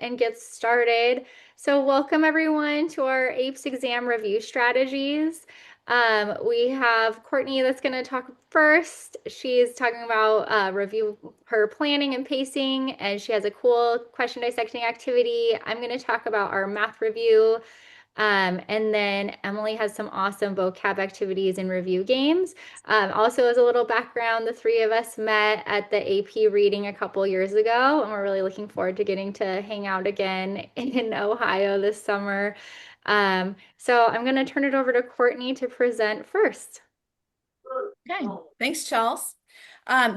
And get started. So welcome everyone to our APES exam review strategies. We have Courtney that's going to talk first. She's talking about review her planning and pacing, and she has a cool question dissecting activity. I'm going to talk about our math review. And then Emily has some awesome vocab activities and review games. Also, as a little background, the three of us met at the AP reading a couple years ago, and we're really looking forward to getting to hang out again in Ohio this summer. So I'm going to turn it over to Courtney to present first. Okay, thanks, Charles.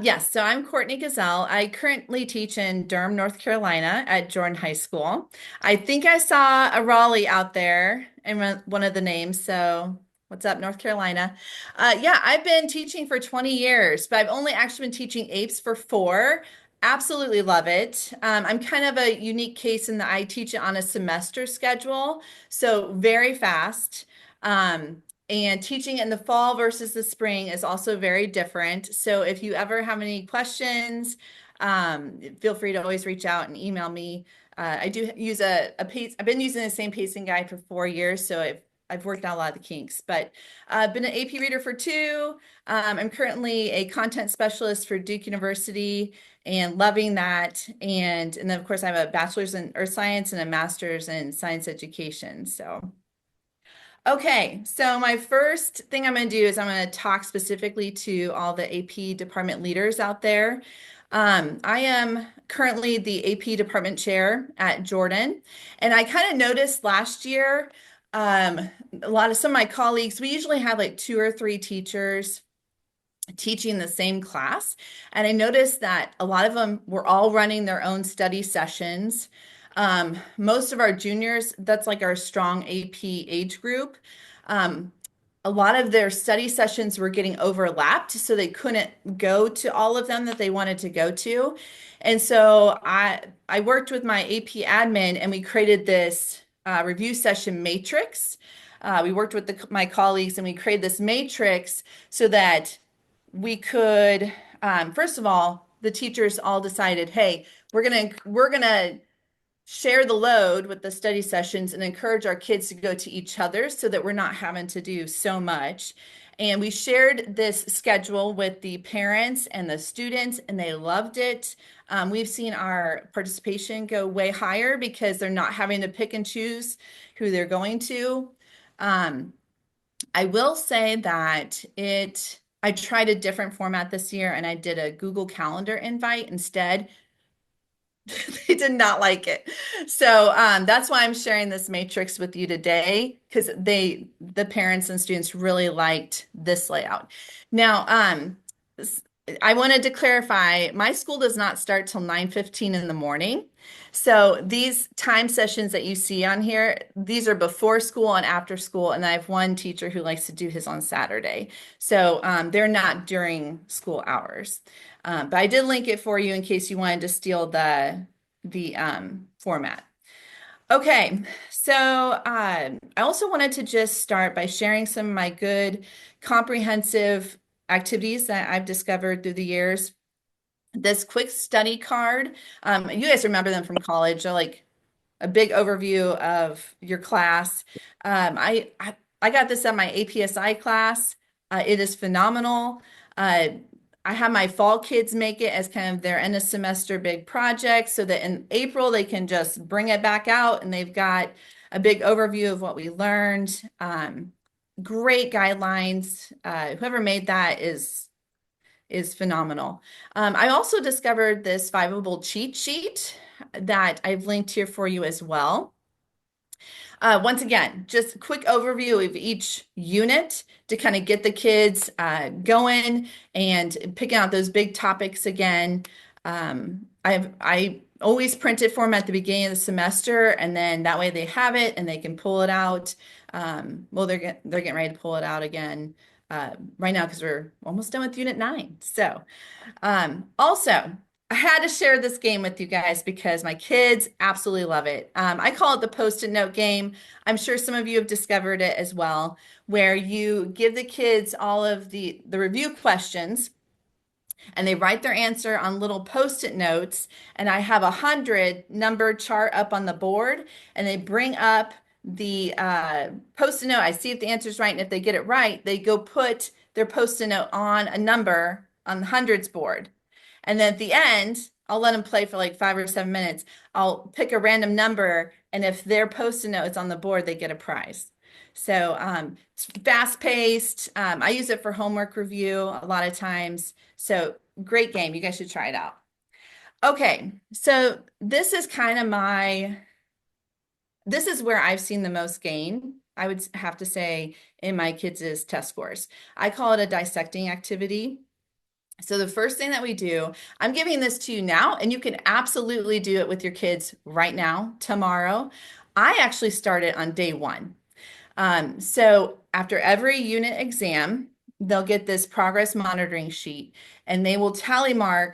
Yes, so I'm Courtney Gazelle. I currently teach in Durham, North Carolina at Jordan High School. I think I saw a Raleigh out there in one of the names. So what's up, North Carolina? Yeah, I've been teaching for 20 years, but I've only actually been teaching APES for 4. Absolutely love it. I'm kind of a unique case in that I teach it on a semester schedule, so very fast. And teaching in the fall versus the spring is also very different. So if you ever have any questions, feel free to always reach out and email me. I do use a pace. I've been using the same pacing guide for 4 years, so I've worked out a lot of the kinks. But I've been an AP reader for 2. I'm currently a content specialist for Duke University and loving that. And then of course I have a bachelor's in earth science and a master's in science education. So. Okay, so my first thing I'm going to do is I'm going to talk specifically to all the AP department leaders out there. I am currently the AP department chair at Jordan, and I kind of noticed last year, a lot of some of my colleagues, we usually have like 2 or 3 teachers teaching the same class, and I noticed that a lot of them were all running their own study sessions. Most of our juniors, that's like our strong AP age group. Um, a lot of their study sessions were getting overlapped, so they couldn't go to all of them that they wanted to go to. And so I worked with my AP admin and we created this review session matrix. We worked with my colleagues and we created this matrix so that we could, first of all, the teachers all decided, hey, we're gonna share the load with the study sessions and encourage our kids to go to each other so that we're not having to do so much. And we shared this schedule with the parents and the students, and they loved it. We've seen our participation go way higher because they're not having to pick and choose who they're going to. I will say that I tried a different format this year and I did a Google Calendar invite instead. They did not like it. So that's why I'm sharing this matrix with you today because the parents and students really liked this layout. Now, I wanted to clarify, my school does not start till 9:15 in the morning. So these time sessions that you see on here, these are before school and after school. And I have one teacher who likes to do his on Saturday. So they're not during school hours. But I did link it for you in case you wanted to steal the format. Okay, so I also wanted to just start by sharing some of my good comprehensive activities that I've discovered through the years. This quick study card, you guys remember them from college. They're like a big overview of your class. I got this at my APSI class. It is phenomenal. Uh, I have my fall kids make it as kind of their end of semester big project so that in April they can just bring it back out and they've got a big overview of what we learned. Great guidelines. Whoever made that is phenomenal. I also discovered this Fiveable cheat sheet that I've linked here for you as well. Once again, just a quick overview of each unit to kind of get the kids going and picking out those big topics again. I always print it for them at the beginning of the semester, and then that way they have it and they can pull it out. Well, they're getting ready to pull it out again right now because we're almost done with Unit 9. So, also. I had to share this game with you guys because my kids absolutely love it. I call it the Post-it note game. I'm sure some of you have discovered it as well, where you give the kids all of the review questions and they write their answer on little post-it notes. And I have 100 numbered chart up on the board, and they bring up the post-it note. I see if the answer's right, and if they get it right, they go put their post-it note on a number on the hundreds board. And then at the end, I'll let them play for like 5 or 7 minutes. I'll pick a random number, and if their post-it note is on the board, they get a prize. So it's fast-paced. I use it for homework review a lot of times. So great game. You guys should try it out. Okay, so this is where I've seen the most gain, I would have to say, in my kids' test scores. I call it a dissecting activity. So the first thing that we do, I'm giving this to you now, and you can absolutely do it with your kids right now, tomorrow. I actually started on day one. So after every unit exam, they'll get this progress monitoring sheet, and they will uh,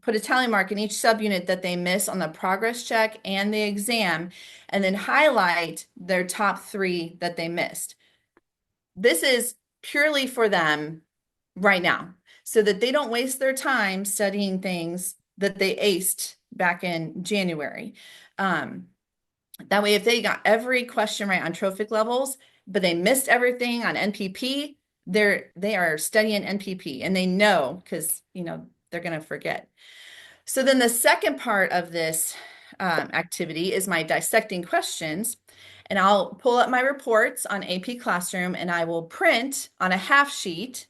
put a tally mark in each subunit that they miss on the progress check and the exam, and then highlight their top 3 that they missed. This is purely for them right now, so that they don't waste their time studying things that they aced back in January. That way, if they got every question right on trophic levels, but they missed everything on NPP, they are studying NPP, and they know, because they're going to forget. So then the second part of this activity is my dissecting questions. And I'll pull up my reports on AP Classroom, and I will print on a half sheet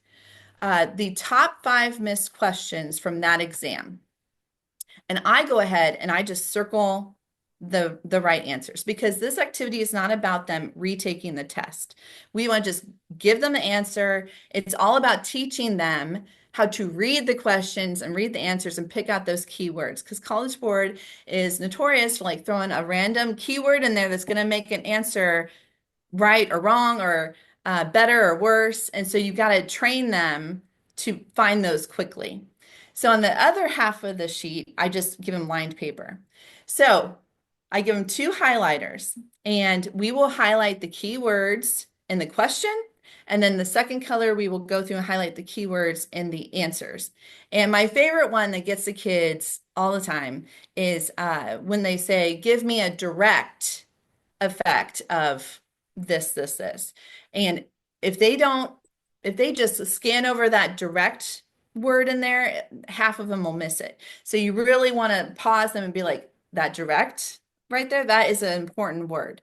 the top 5 missed questions from that exam. And I go ahead and I just circle the right answers, because this activity is not about them retaking the test. We want to just give them the answer. It's all about teaching them how to read the questions and read the answers and pick out those keywords, because College Board is notorious for like throwing a random keyword in there that's going to make an answer right or wrong, or better or worse. And so you've got to train them to find those quickly. So on the other half of the sheet, I just give them lined paper. So I give them 2 highlighters, and we will highlight the keywords in the question. And then the second color, we will go through and highlight the keywords in the answers. And my favorite one that gets the kids all the time is when they say, give me a direct effect of this. And if they just scan over that direct word in there, half of them will miss it. So you really want to pause them and be like, that direct right there, that is an important word.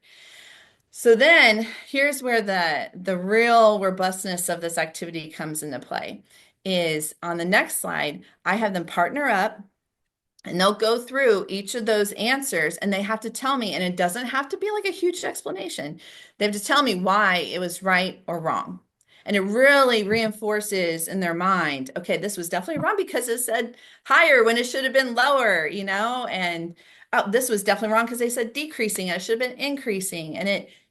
So then here's where the real robustness of this activity comes into play, is on the next slide. I have them partner up, and they'll go through each of those answers, and they have to tell me, and it doesn't have to be like a huge explanation. They have to tell me why it was right or wrong. And it really reinforces in their mind, okay, this was definitely wrong because it said higher when it should have been lower, and oh, this was definitely wrong because they said decreasing, and it should have been increasing.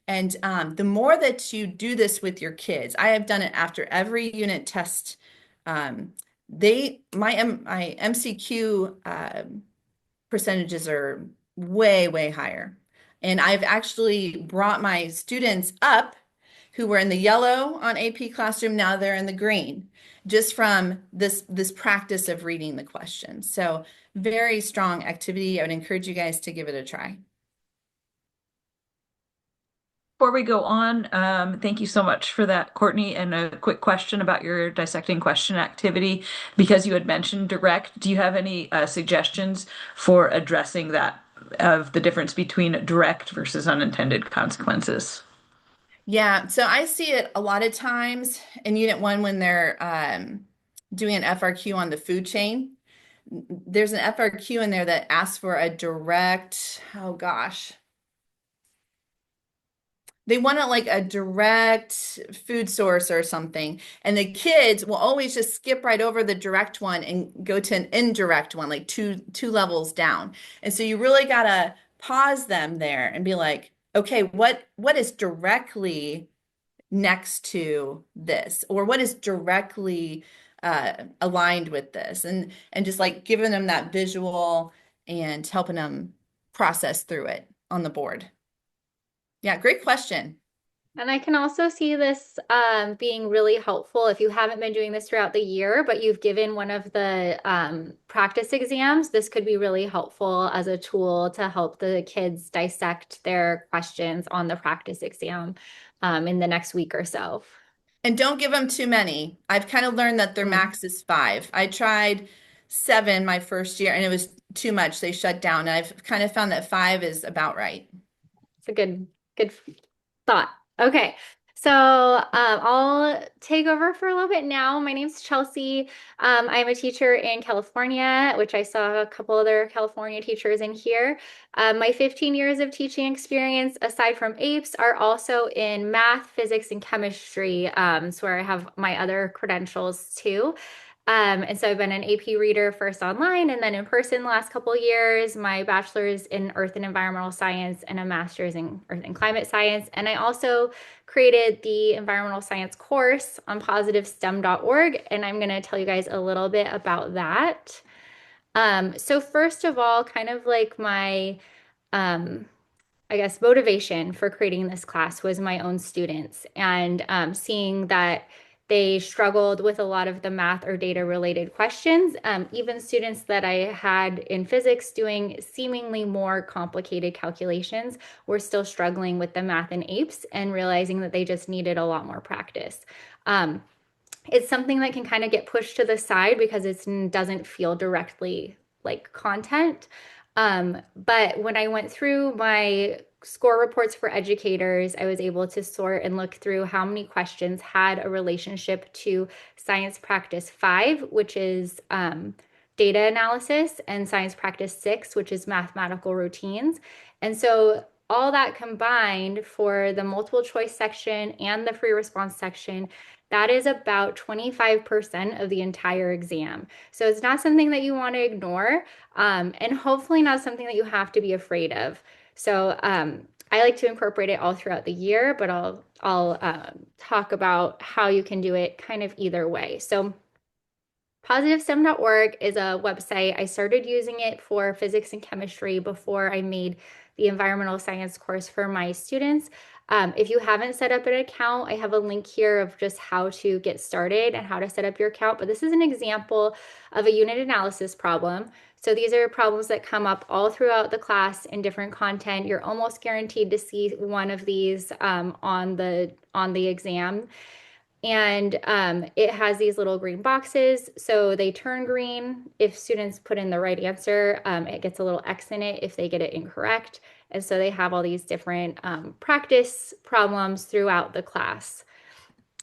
And the more that you do this with your kids, I have done it after every unit test. My MCQ percentages are way higher. And I've actually brought my students up who were in the yellow on AP Classroom. Now they're in the green, just from this practice of reading the questions. So very strong activity. I would encourage you guys to give it a try. Before we go on, thank you so much for that, Courtney. And a quick question about your dissecting question activity. Because you had mentioned direct, do you have any suggestions for addressing that, of the difference between direct versus unintended consequences? Yeah, so I see it a lot of times in Unit 1 when they're doing an FRQ on the food chain. There's an FRQ in there that asks for a direct, oh gosh, they want it like a direct food source or something. And the kids will always just skip right over the direct one and go to an indirect one, like two levels down. And so you really gotta pause them there and be like, okay, what is directly next to this? Or what is directly aligned with this? And just like giving them that visual and helping them process through it on the board. Yeah, great question. And I can also see this being really helpful if you haven't been doing this throughout the year, but you've given one of the practice exams. This could be really helpful as a tool to help the kids dissect their questions on the practice exam in the next week or so. And don't give them too many. I've kind of learned that their Mm. max is 5. I tried 7 my first year and it was too much. They shut down. And I've kind of found that 5 is about right. It's a good thought. Okay. So I'll take over for a little bit now. My name's Chelsea. I'm a teacher in California, which I saw a couple other California teachers in here. My 15 years of teaching experience, aside from APES, are also in math, physics, and chemistry. So where I have my other credentials too. And so I've been an AP reader first online and then in person the last couple of years, my bachelor's in earth and environmental science and a master's in earth and climate science. And I also created the environmental science course on positivestem.org. And I'm going to tell you guys a little bit about that. So first of all, kind of like my um, I guess, motivation for creating this class was my own students and seeing that they struggled with a lot of the math or data related questions. Even students that I had in physics doing seemingly more complicated calculations were still struggling with the math and APES and realizing that they just needed a lot more practice. Um, it's something that can kind of get pushed to the side because it doesn't feel directly like content. But when I went through my score reports for educators, I was able to sort and look through how many questions had a relationship to Science Practice 5, which is data analysis, and Science Practice 6, which is mathematical routines. And so all that combined for the multiple choice section and the free response section, that is about 25% of the entire exam. So it's not something that you want to ignore, and hopefully not something that you have to be afraid of. So I like to incorporate it all throughout the year, but I'll talk about how you can do it kind of either way. So positivestem.org is a website. I started using it for physics and chemistry before I made the environmental science course for my students. If you haven't set up an account, I have a link here of just how to get started and how to set up your account. But this is an example of a unit analysis problem. So these are problems that come up all throughout the class in different content. You're almost guaranteed to see one of these on the exam. And it has these little green boxes. So they turn green if students put in the right answer. It gets a little X in it if they get it incorrect. And so they have all these different practice problems throughout the class.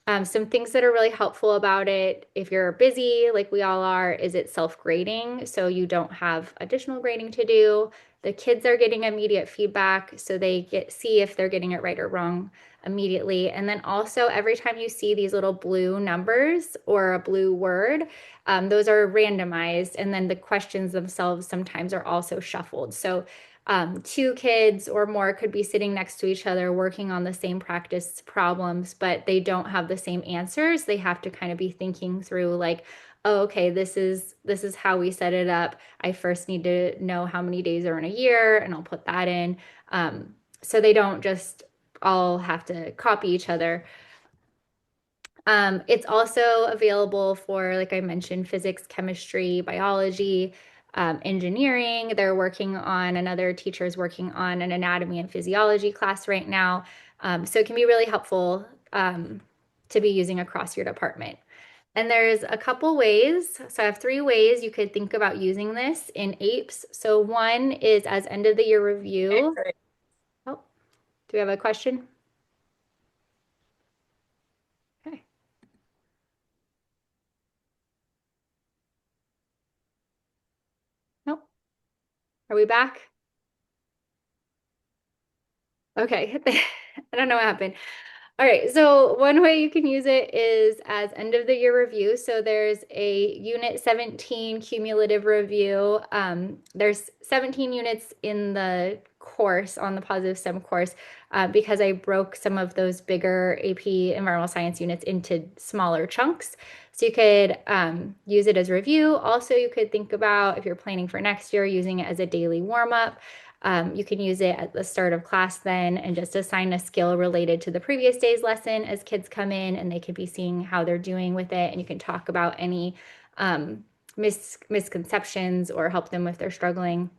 Some things that are really helpful about it, if you're busy, like we all are, is it's self-grading. So you don't have additional grading to do. The kids are getting immediate feedback, so they see if they're getting it right or wrong immediately. And then also every time you see these little blue numbers or a blue word, those are randomized. And then the questions themselves sometimes are also shuffled. So two kids or more could be sitting next to each other working on the same practice problems, but they don't have the same answers. They have to kind of be thinking through like, oh, okay, this is how we set it up. I first need to know how many days are in a year, and I'll put that in. So they don't just all have to copy each other. It's also available for, like I mentioned, physics, chemistry, biology, engineering. Another teacher is working on an anatomy and physiology class right now. So it can be really helpful to be using across your department. And there's a couple ways. So I have 3 ways you could think about using this in APES. So one is as end of the year review. Oh, do we have a question? Okay. Nope. Are we back? Okay. I don't know what happened. All right, so one way you can use it is as end of the year review. So there's a Unit 17 cumulative review. There's 17 units in the course, on the Positive STEM course, because I broke some of those bigger AP environmental science units into smaller chunks. So you could use it as review. Also, you could think about, if you're planning for next year, using it as a daily warm-up. You can use it at the start of class then and just assign a skill related to the previous day's lesson as kids come in, and they could be seeing how they're doing with it. And you can talk about any misconceptions or help them if they're struggling.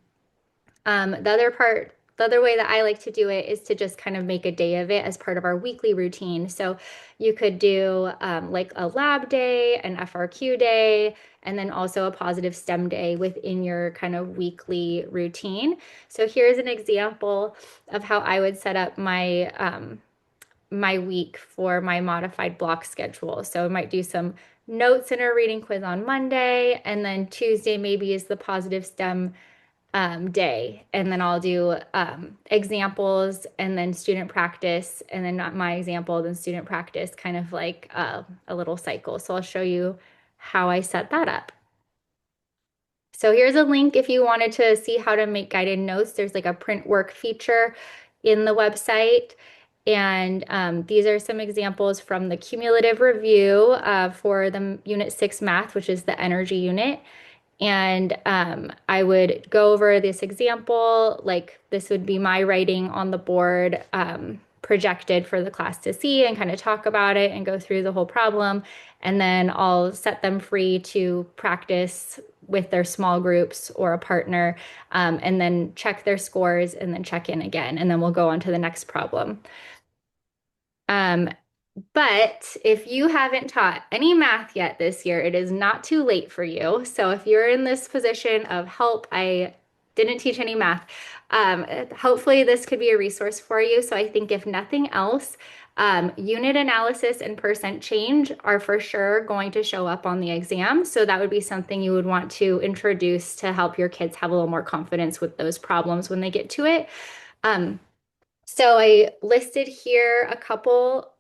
The other way that I like to do it is to just kind of make a day of it as part of our weekly routine. So you could do like a lab day, an FRQ day, and then also a positive STEM day within your kind of weekly routine. So here's an example of how I would set up my week for my modified block schedule. So I might do some notes and a reading quiz on Monday, and then Tuesday maybe is the positive STEM day. And then I'll do examples and then student practice, and then not my example, then student practice, kind of like a little cycle. So I'll show you how I set that up. So here's a link if you wanted to see how to make guided notes. There's like a print work feature in the website. And these are some examples from the cumulative review for the Unit 6 math, which is the energy unit. And I would go over this example, like this would be my writing on the board, projected for the class to see and kind of talk about it and go through the whole problem. And then I'll set them free to practice with their small groups or a partner, and then check their scores and then check in again. And then we'll go on to the next problem. But if you haven't taught any math yet this year, it is not too late for you. So if you're in this position of help, I didn't teach any math, hopefully this could be a resource for you. So I think if nothing else, unit analysis and percent change are for sure going to show up on the exam. So that would be something you would want to introduce to help your kids have a little more confidence with those problems when they get to it. So I listed here a couple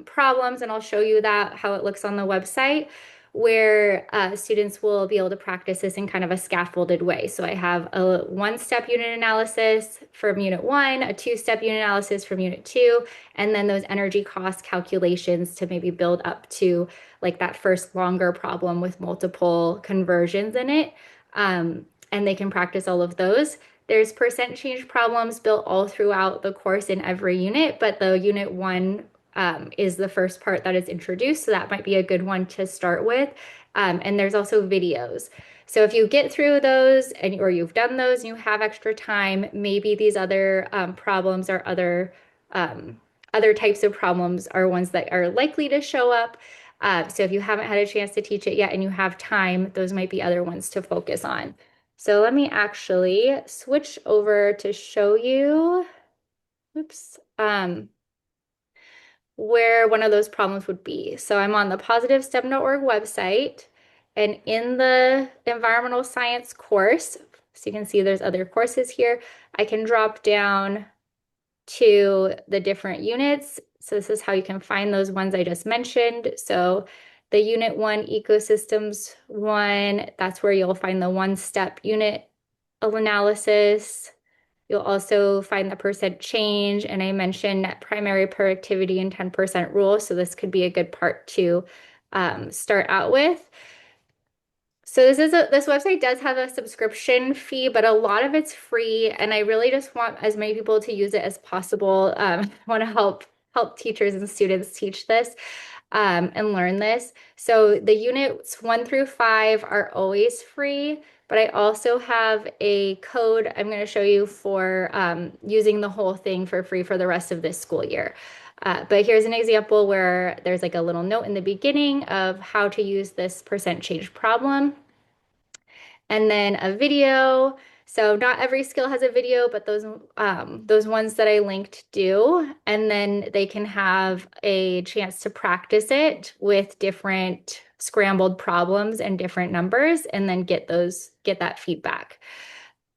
problems, and I'll show you that how it looks on the website, where students will be able to practice this in kind of a scaffolded way. So I have a one-step unit analysis from Unit 1, a two-step unit analysis from Unit 2, and then those energy cost calculations to maybe build up to like that first longer problem with multiple conversions in it. And they can practice all of those. There's percent change problems built all throughout the course in every unit, but the Unit 1 is the first part that is introduced, so that might be a good one to start with. And there's also videos. So if you get through those or you've done those and you have extra time, maybe these other problems or other types of problems are ones that are likely to show up. So if you haven't had a chance to teach it yet and you have time, those might be other ones to focus on. So let me actually switch over to show you, oops, where one of those problems would be. So I'm on the positivestem.org website, and in the environmental science course, so you can see there's other courses here, I can drop down to the different units. So this is how you can find those ones I just mentioned. So the Unit 1 Ecosystems one, that's where you'll find the one-step unit analysis. You'll also find the percent change, and I mentioned net primary productivity and 10% rule, so this could be a good part to start out with. So this website does have a subscription fee, but a lot of it's free, and I really just want as many people to use it as possible. I want to help teachers and students teach this and learn this. So the units 1 through 5 are always free, but I also have a code I'm going to show you for using the whole thing for free for the rest of this school year. But here's an example where there's like a little note in the beginning of how to use this percent change problem. And then a video. So not every skill has a video, but those ones that I linked do. And then they can have a chance to practice it with different scrambled problems and different numbers, and then get that feedback.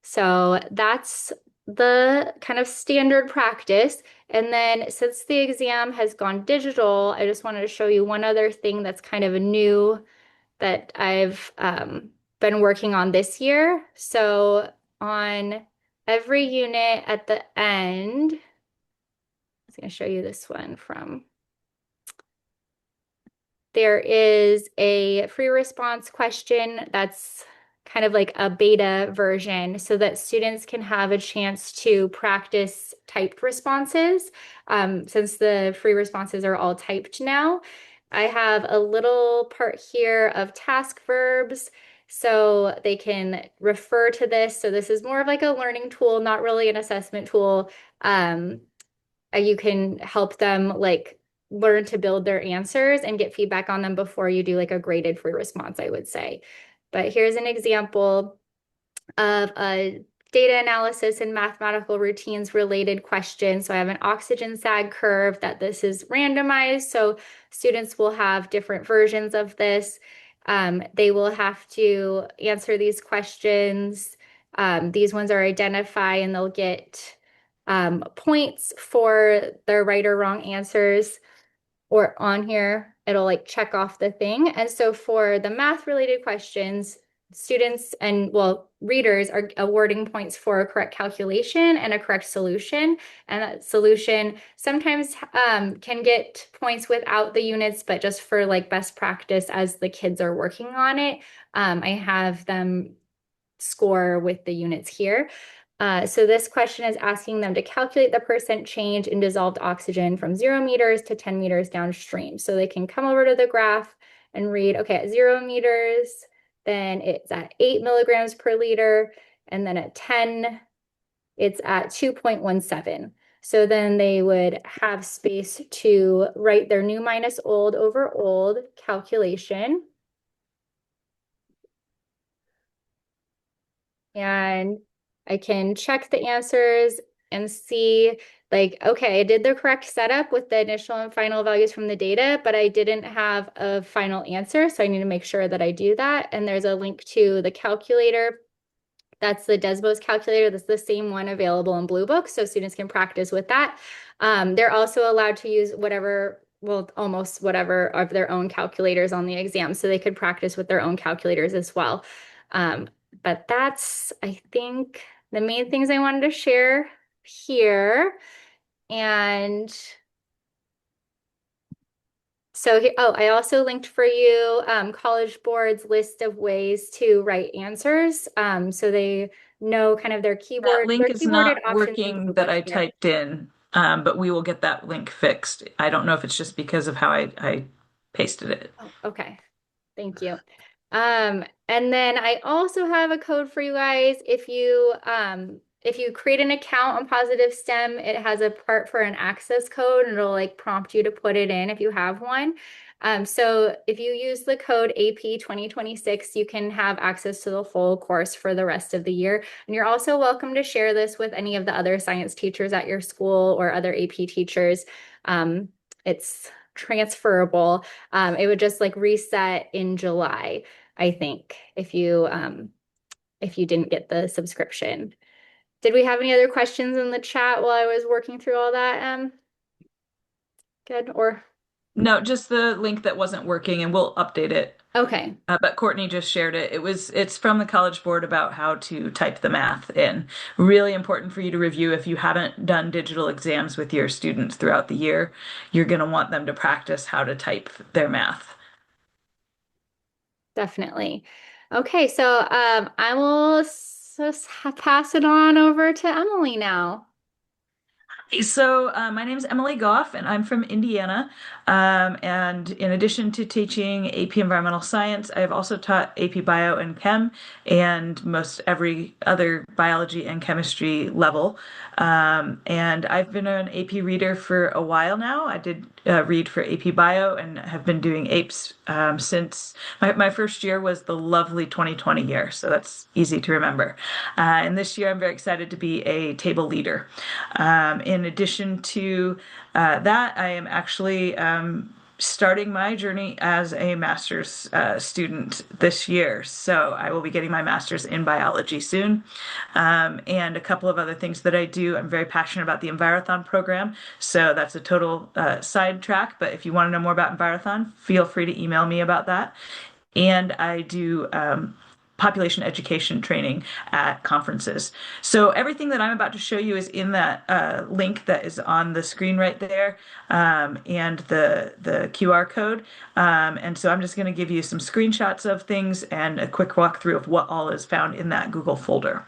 So that's the kind of standard practice. And then since the exam has gone digital, I just wanted to show you one other thing that's kind of a new that I've been working on this year. So on every unit at the end, I was going to show you this one from, there is a free response question that's kind of like a beta version so that students can have a chance to practice typed responses. Since the free responses are all typed now, I have a little part here of task verbs so they can refer to this. So this is more of like a learning tool, not really an assessment tool. You can help them like learn to build their answers and get feedback on them before you do like a graded free response, I would say. But here's an example of a data analysis and mathematical routines related question. So I have an oxygen sag curve that this is randomized. So students will have different versions of this. They will have to answer these questions. These ones are identify and they'll get points for their right or wrong answers, or on here, it'll like check off the thing. And so for the math related questions, students and well, readers are awarding points for a correct calculation and a correct solution. And that solution sometimes can get points without the units, but just for like best practice as the kids are working on it, I have them score with the units here. So this question is asking them to calculate the percent change in dissolved oxygen from 0 meters to 10 meters downstream. So they can come over to the graph and read, okay, at 0 meters, then it's at 8 milligrams per liter. And then at 10, it's at 2.17. So then they would have space to write their new minus old over old calculation. And I can check the answers and see like, okay, I did the correct setup with the initial and final values from the data, but I didn't have a final answer. So I need to make sure that I do that. And there's a link to the calculator. That's the Desmos calculator. That's the same one available in Blue Book. So students can practice with that. They're also allowed to use whatever, well, almost whatever of their own calculators on the exam. So they could practice with their own calculators as well. But that's, I think, the main things I wanted to share here. And so, oh, I also linked for you College Board's list of ways to write answers. So they know kind of their That link is keyboarded not options in working Blue that Book I here. typed in, but we will get that link fixed. I don't know if it's just because of how I pasted it. Oh, okay. Thank you. And then I also have a code for you guys. If you create an account on Positive STEM, it has a part for an access code and it'll like prompt you to put it in if you have one. So if you use the code AP 2026, you can have access to the full course for the rest of the year. And you're also welcome to share this with any of the other science teachers at your school or other AP teachers. It's transferable. It would just like reset in July, I think, if you didn't get the subscription. Did we have any other questions in the chat while I was working through all that? Good or No, just the link that wasn't working, and we'll update it. okay. But Courtney just shared it. It's from the College Board about how to type the math in. Really important for you to review if you haven't done digital exams with your students throughout the year. You're going to want them to practice how to type their math. Definitely. Okay, so I will pass it on over to Emily now. So, my name is Emily Goff, and I'm from Indiana. And in addition to teaching AP Environmental Science, I've also taught AP Bio and Chem and most every other biology and chemistry level. And I've been an AP reader for a while now. I did read for AP Bio and have been doing APES since my first year was the lovely 2020 year. So that's easy to remember. And this year, I'm very excited to be a table leader. In addition to that, I am actually starting my journey as a master's student this year. So I will be getting my master's in biology soon. And a couple of other things that I do. I'm very passionate about the Envirothon program. So that's a total side track. But if you want to know more about Envirothon, feel free to email me about that. And I do population education training at conferences. So everything that I'm about to show you is in that link that is on the screen right there, and the QR code. And so I'm just going to give you some screenshots of things and a quick walkthrough of what all is found in that Google folder.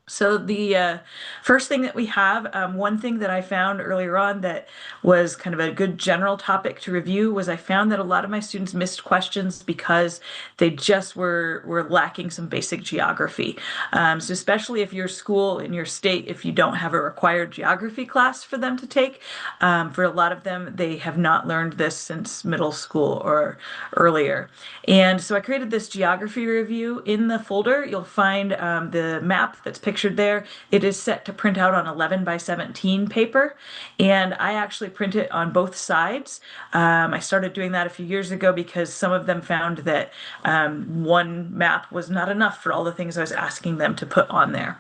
So the first thing that we have, one thing that I found earlier on that was kind of a good general topic to review was I found that a lot of my students missed questions because they just were lacking some basic geography. So especially if your school in your state, if you don't have a required geography class for them to take, for a lot of them, they have not learned this since middle school or earlier. And so I created this geography review in the folder. You'll find the map that's pictured there. It is set to print out on 11 by 17 paper, and I actually print it on both sides. I started doing that a few years ago because some of them found that one map was not enough for all the things I was asking them to put on there.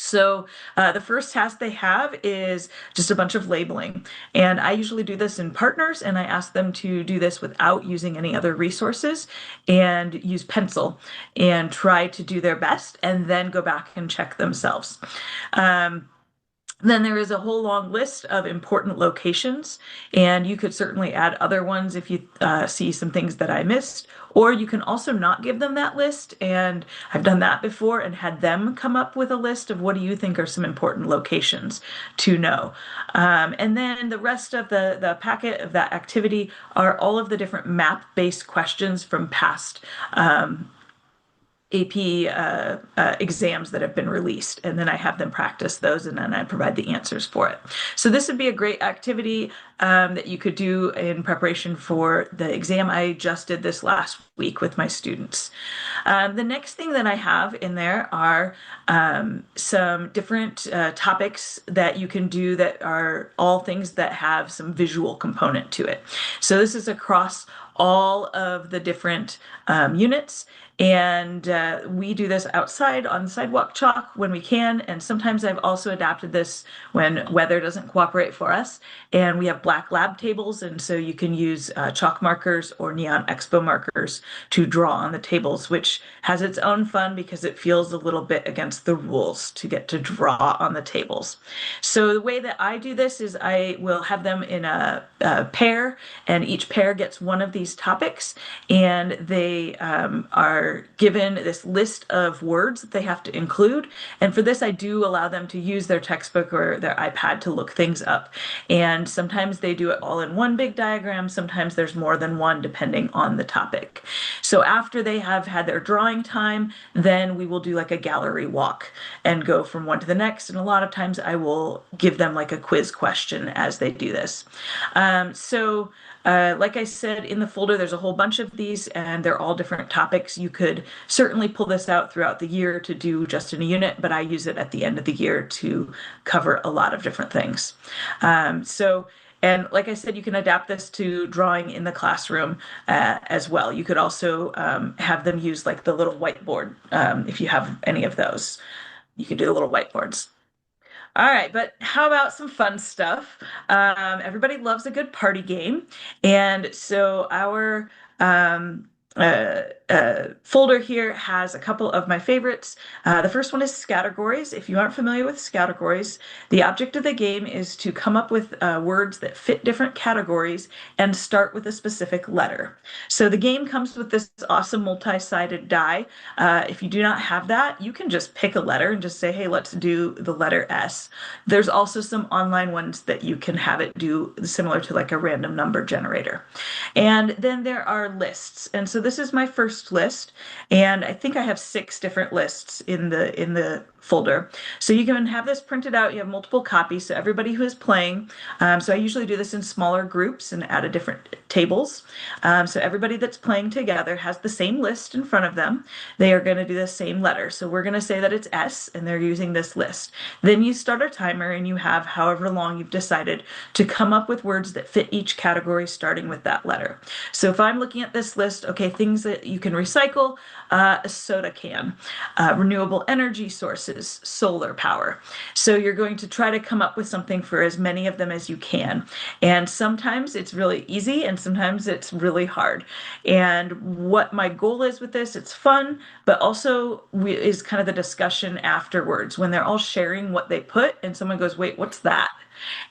So the first task they have is just a bunch of labeling. And I usually do this in partners, and I ask them to do this without using any other resources and use pencil and try to do their best and then go back and check themselves. Then there is a whole long list of important locations, and you could certainly add other ones if you see some things that I missed, or you can also not give them that list. And I've done that before and had them come up with a list of what do you think are some important locations to know. And then the rest of the packet of that activity are all of the different map-based questions from past AP exams that have been released, and then I have them practice those, and then I provide the answers for it. So this would be a great activity that you could do in preparation for the exam. I just did this last week with my students. The next thing that I have in there are some different topics that you can do that are all things that have some visual component to it. So this is across all of the different units. And we do this outside on the sidewalk chalk when we can. And sometimes I've also adapted this when weather doesn't cooperate for us. And we have black lab tables. And so you can use chalk markers or neon expo markers to draw on the tables, which has its own fun because it feels a little bit against the rules to get to draw on the tables. So the way that I do this is I will have them in a pair, and each pair gets one of these topics, and they are given this list of words that they have to include. And for this, I do allow them to use their textbook or their iPad to look things up. And sometimes they do it all in one big diagram. Sometimes there's more than one depending on the topic. So after they have had their drawing time, then we will do like a gallery walk and go from one to the next. And a lot of times I will give them like a quiz question as they do this. Like I said, in the folder, there's a whole bunch of these, and they're all different topics. You could certainly pull this out throughout the year to do just in a unit, but I use it at the end of the year to cover a lot of different things. And like I said, you can adapt this to drawing in the classroom as well. You could also have them use like the little whiteboard if you have any of those. You can do the little whiteboards. All right, but how about some fun stuff? Everybody loves a good party game. And so our folder here has a couple of my favorites. The first one is Scattergories. If you aren't familiar with Scattergories, the object of the game is to come up with words that fit different categories and start with a specific letter. So the game comes with this awesome multi-sided die. If you do not have that, you can just pick a letter and just say, hey, let's do the letter S. There's also some online ones that you can have it do similar to like a random number generator. And then there are lists. And so this is my first list, and I think I have 6 different lists in the folder. So you can have this printed out. You have multiple copies, so everybody who is playing. So I usually do this in smaller groups and add different tables. So everybody that's playing together has the same list in front of them. They are going to do the same letter. So we're going to say that it's S, and they're using this list. Then you start a timer, and you have however long you've decided to come up with words that fit each category starting with that letter. So if I'm looking at this list, okay, things that you can recycle, a soda can, renewable energy sources, versus solar power. So you're going to try to come up with something for as many of them as you can. And sometimes it's really easy and sometimes it's really hard. And what my goal is with this, it's fun, but also is kind of the discussion afterwards when they're all sharing what they put and someone goes, wait, what's that?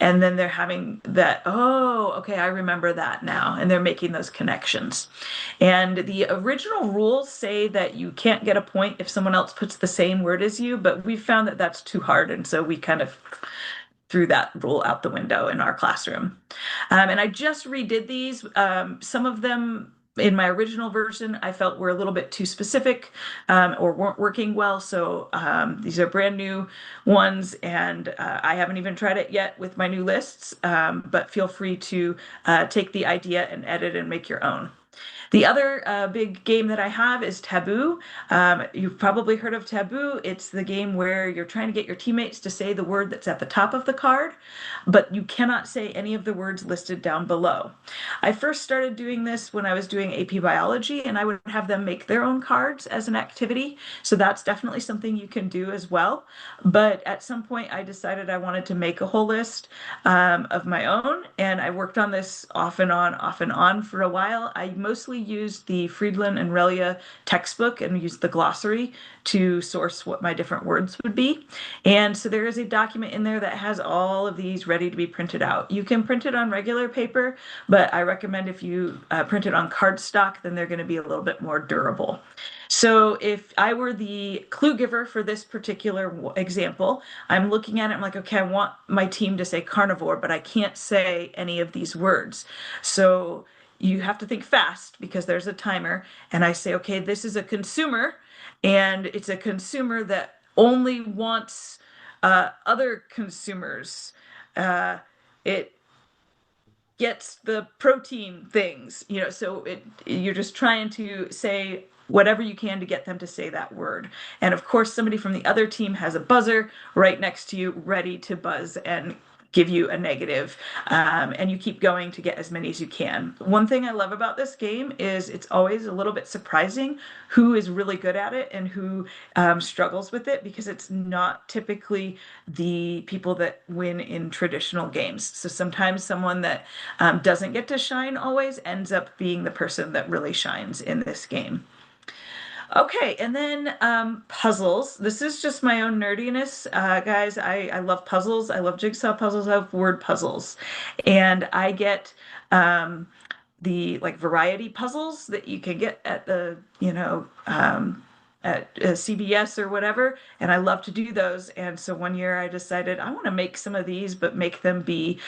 And then they're having that, oh, okay, I remember that now. And they're making those connections. And the original rules say that you can't get a point if someone else puts the same word as you, but we found that that's too hard. And so we kind of threw that rule out the window in our classroom. And I just redid these. Some of them in my original version, I felt were a little bit too specific or weren't working well. So these are brand new ones, and I haven't even tried it yet with my new lists, but feel free to take the idea and edit and make your own. The other big game that I have is Taboo. You've probably heard of Taboo. It's the game where you're trying to get your teammates to say the word that's at the top of the card, but you cannot say any of the words listed down below. I first started doing this when I was doing AP Biology, and I would have them make their own cards as an activity. So that's definitely something you can do as well. But at some point, I decided I wanted to make a whole list of my own, and I worked on this off and on for a while. I mostly used the Friedland and Relia textbook and used the glossary to source what my different words would be. And so there is a document in there that has all of these ready to be printed out. You can print it on regular paper, but I recommend if you print it on cardstock, then they're going to be a little bit more durable. So if I were the clue giver for this particular example, I'm looking at it, I'm like, okay, I want my team to say carnivore, but I can't say any of these words. So you have to think fast because there's a timer. And I say, okay, this is a consumer, and it's a consumer that only wants other consumers. It gets the protein things, so you're just trying to say whatever you can to get them to say that word. And of course, somebody from the other team has a buzzer right next to you, ready to buzz and give you a negative. And you keep going to get as many as you can. One thing I love about this game is it's always a little bit surprising who is really good at it and who struggles with it, because it's not typically the people that win in traditional games. So sometimes someone that doesn't get to shine always ends up being the person that really shines in this game. Okay, and then puzzles. This is just my own nerdiness, guys. I love puzzles. I love jigsaw puzzles. I love word puzzles. And I get the like variety puzzles that you can get at the, at CBS or whatever, and I love to do those. And so one year I decided I want to make some of these, but make them be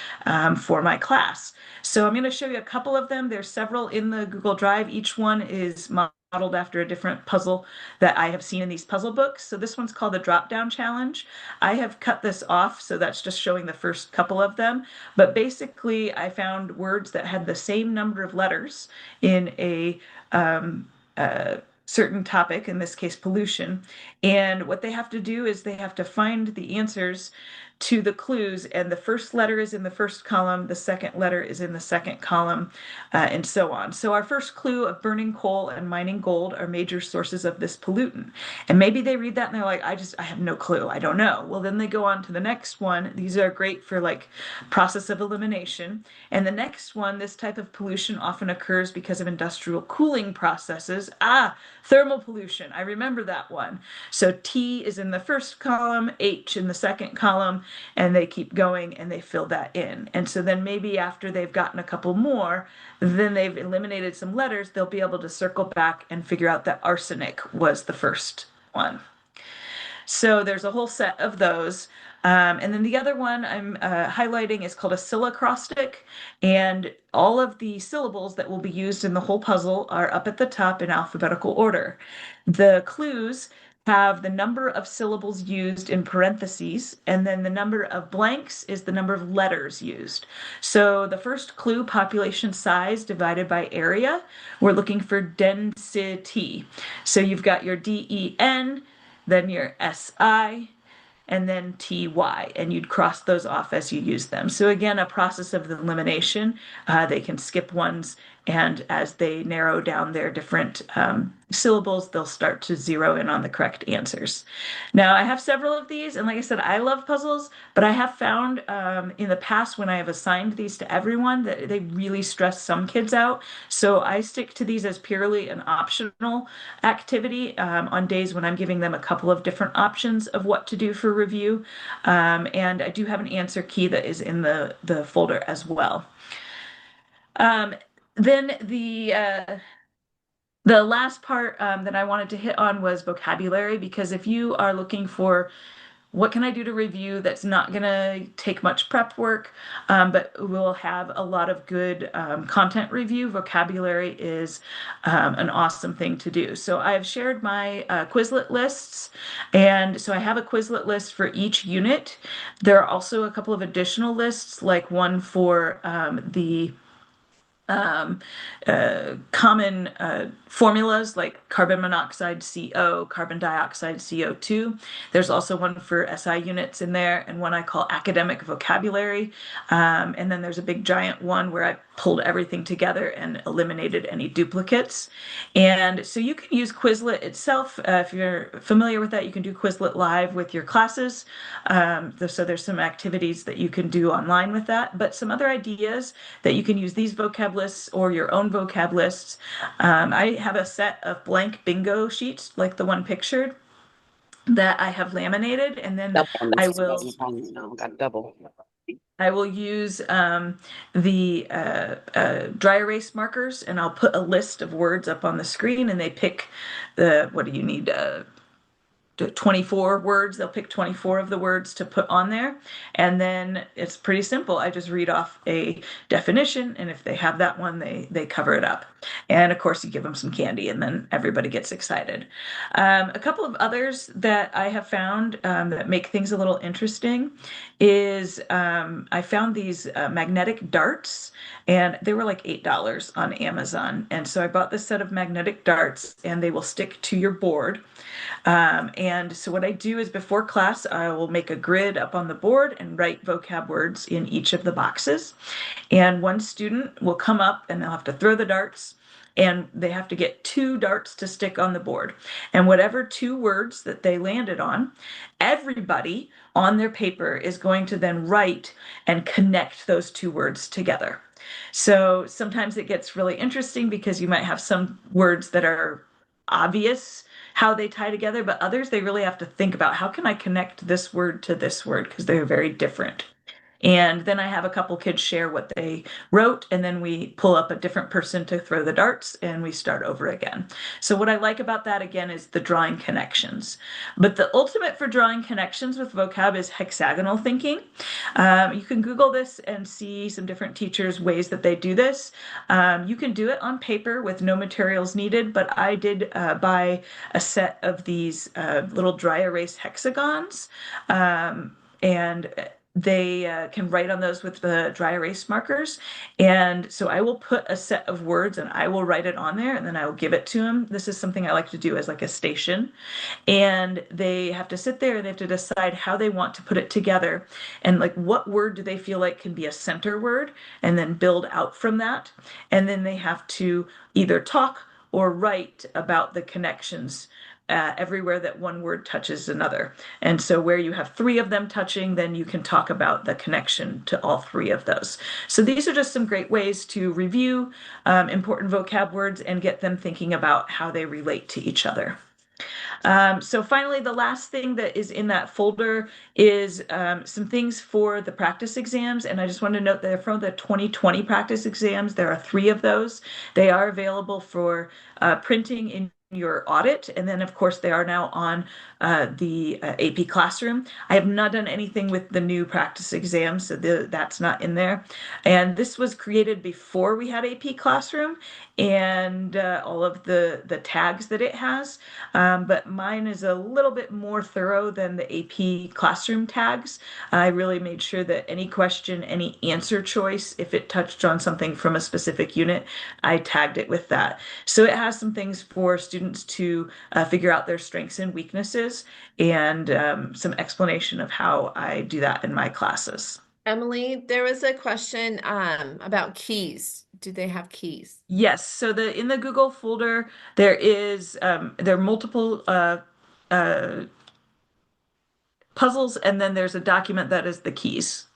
for my class. So I'm going to show you a couple of them. There's several in the Google Drive. Each one is modeled after a different puzzle that I have seen in these puzzle books. So this one's called the Drop Down Challenge. I have cut this off, so that's just showing the first couple of them. But basically, I found words that had the same number of letters in a certain topic, in this case pollution. And what they have to do is they have to find the answers to the clues, and the first letter is in the first column, the second letter is in the second column, and so on. So our first clue of burning coal and mining gold are major sources of this pollutant. And maybe they read that and they're like, I have no clue. I don't know. Well, then they go on to the next one. These are great for like process of elimination. And the next one, this type of pollution often occurs because of industrial cooling processes. Thermal pollution. I remember that one. So T is in the first column, H in the second column, and they keep going and they fill that in. And so then maybe after they've gotten a couple more, then they've eliminated some letters, they'll be able to circle back and figure out that arsenic was the first one. So there's a whole set of those. And then the other one I'm highlighting is called a syllacrostic, and all of the syllables that will be used in the whole puzzle are up at the top in alphabetical order. The clues have the number of syllables used in parentheses, and then the number of blanks is the number of letters used. So the first clue, population size divided by area, we're looking for density. So you've got your DEN, then your SI, and then TY, and you'd cross those off as you use them. So again, a process of elimination. They can skip ones, and as they narrow down their different syllables, they'll start to zero in on the correct answers. Now, I have several of these, and like I said, I love puzzles, but I have found in the past when I have assigned these to everyone that they really stress some kids out. So I stick to these as purely an optional activity on days when I'm giving them a couple of different options of what to do for review. And I do have an answer key that is in the folder as well. Um, then the last part that I wanted to hit on was vocabulary, because if you are looking for what can I do to review that's not going to take much prep work, but will have a lot of good content review, vocabulary is an awesome thing to do. So I've shared my Quizlet lists, and so I have a Quizlet list for each unit. There are also a couple of additional lists, like one for the um, common formulas like carbon monoxide CO, carbon dioxide CO2. There's also one for SI units in there, and one I call academic vocabulary. And then there's a big giant one where I pulled everything together and eliminated any duplicates. And so you can use Quizlet itself. If you're familiar with that, you can do Quizlet live with your classes. So there's some activities that you can do online with that, but some other ideas that you can use these vocab lists or your own vocab lists. I have a set of blank bingo sheets like the one pictured that I have laminated, and then Double on I this. will Got double. I will use the dry erase markers, and I'll put a list of words up on the screen, and they pick what do you need? 24 words. They'll pick 24 of the words to put on there. And then it's pretty simple. I just read off a definition, and if they have that one, they cover it up. And of course, you give them some candy, and then everybody gets excited. A couple of others that I have found that make things a little interesting is I found these magnetic darts, and they were like $8 on Amazon. And so I bought this set of magnetic darts, and they will stick to your board. And so what I do is before class, I will make a grid up on the board and write vocab words in each of the boxes. And one student will come up and they'll have to throw the darts, and they have to get 2 darts to stick on the board. And whatever 2 words that they landed on, everybody on their paper is going to then write and connect those 2 words together. So sometimes it gets really interesting because you might have some words that are obvious how they tie together, but others they really have to think about how can I connect this word to this word because they're very different. And then I have a couple kids share what they wrote, and then we pull up a different person to throw the darts, and we start over again. So what I like about that again is the drawing connections. But the ultimate for drawing connections with vocab is hexagonal thinking. You can Google this and see some different teachers' ways that they do this. You can do it on paper with no materials needed, but I did buy a set of these little dry erase hexagons. And they can write on those with the dry erase markers. And so I will put a set of words and I will write it on there, and then I will give it to them. This is something I like to do as like a station. And they have to sit there and they have to decide how they want to put it together, and like what word do they feel like can be a center word, and then build out from that. And then they have to either talk or write about the connections everywhere that one word touches another. And so where you have 3 of them touching, then you can talk about the connection to all 3 of those. So these are just some great ways to review important vocab words and get them thinking about how they relate to each other. So finally, the last thing that is in that folder is some things for the practice exams. And I just want to note that they're from the 2020 practice exams. There are 3 of those. They are available for printing in your audit. And then, of course, they are now on the AP Classroom. I have not done anything with the new practice exams, so that's not in there. And this was created before we had AP Classroom. and all of the tags that it has. But mine is a little bit more thorough than the AP classroom tags. I really made sure that any question, any answer choice, if it touched on something from a specific unit, I tagged it with that. So it has some things for students to figure out their strengths and weaknesses, and some explanation of how I do that in my classes. Emily, there was a question about keys. Do they have keys? Yes, so the in the Google folder there are multiple uh, puzzles, and then there's a document that is the keys.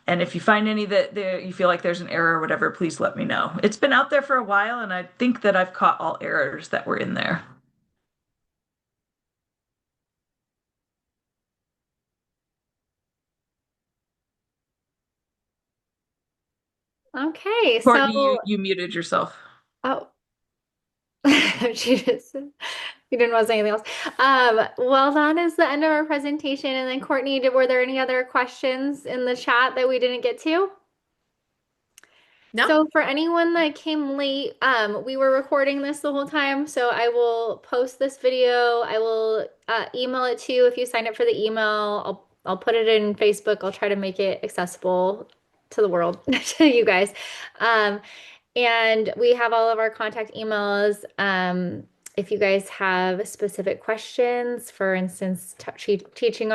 And if you find any that there you feel like there's an error or whatever, please let me know. It's been out there for a while, and I think that I've caught all errors that were in there. Okay, Courtney, so you muted yourself. oh, she just you didn't want to say anything else. Well, that is the end of our presentation. And then Courtney, were there any other questions in the chat that we didn't get to? No? So for anyone that came late, we were recording this the whole time, so I will post this video. I will email it to you if you sign up for the email. I'll put it in Facebook. I'll try to make it accessible to the world, to you guys. Um, and we have all of our contact emails. If you guys have specific questions, for instance, teaching on